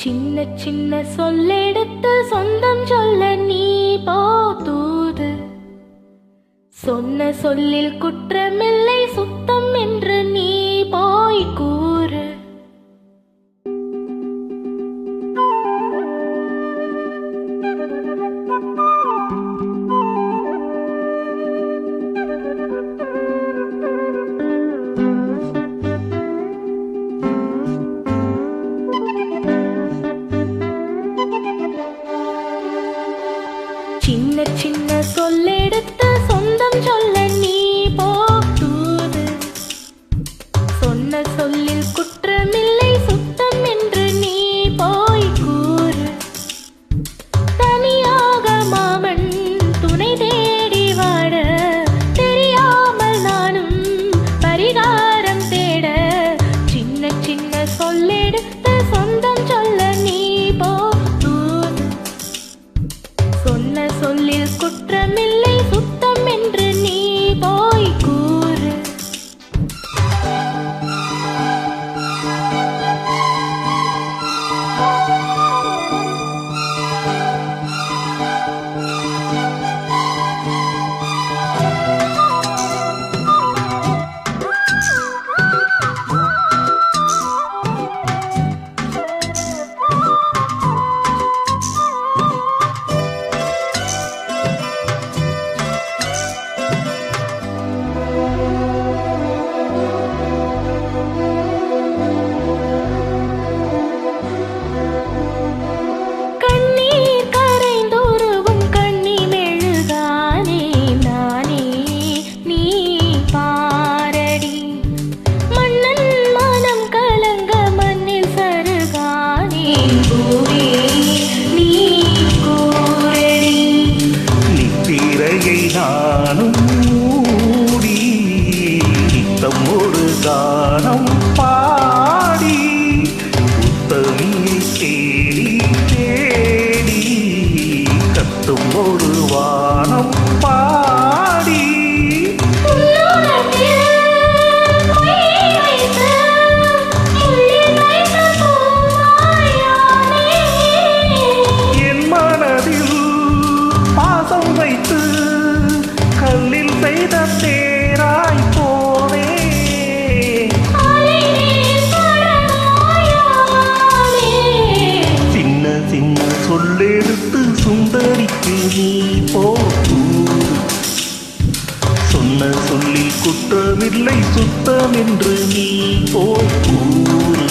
சின்ன சின்ன சொல்லெடுத்து சொந்தம் சொல்ல நீ போதூது. சொன்ன சொல்லில் குற்றமில்லை சுத்தம் என்று நீ போய் கூறு. சின்ன சின்ன சொல்லெடுத்து சொந்தம் சொல்ல நீ போதூது. சொன்ன சொல்லில் குற்றமில்லை சுத்தம் என்று நீ போய் கூறு. தனியாக மாமன் துணை தேடி வாட தெரியாமல் நானும் பரிகாரம் தேட. சின்ன சின்ன சொல்லெடுத்து சொந்தம் சொல்ல நீ போதூது. சொன்ன சொல்லில் குற்றமில்லை சுத்தம் என்று நீ போய் கூறு. நானும் மூடி நித்தம் ஒரு கானம் பாடி உத்தமியை தேடி தேடி கத்தும் ஒரு வானம் பாடி. என் மனதில் பாசம் வைத்து கல்லில் செய்த தேராய் போவே. சின்ன சின்ன சொல்லெடுத்து சுந்தரிக்கு நீ போது. சொன்ன சொல்லில் குற்றமில்லை சுத்தம் என்று நீ போய் கூறு.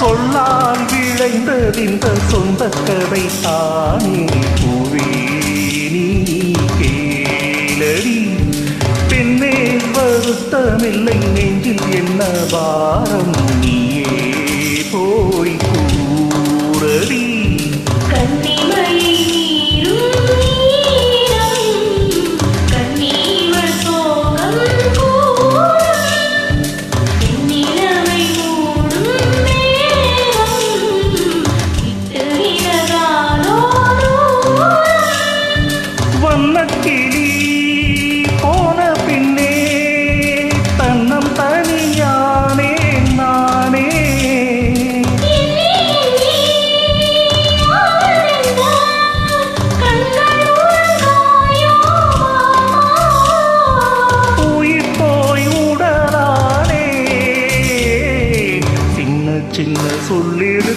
சொல்லால் விளைந்ததிந்த சொந்த கதை தானே பூவே நீ கேளடி. பெண்ணே வருத்தமில்லை நெஞ்சில் என்ன பாரம் நீயே போய் கூறடி. வண்ணக்கிளி போன பின்னே தன்னம் தனியானே நானே. உயிர் போய் உடலானே. சின்ன சின்ன சொல்லிடு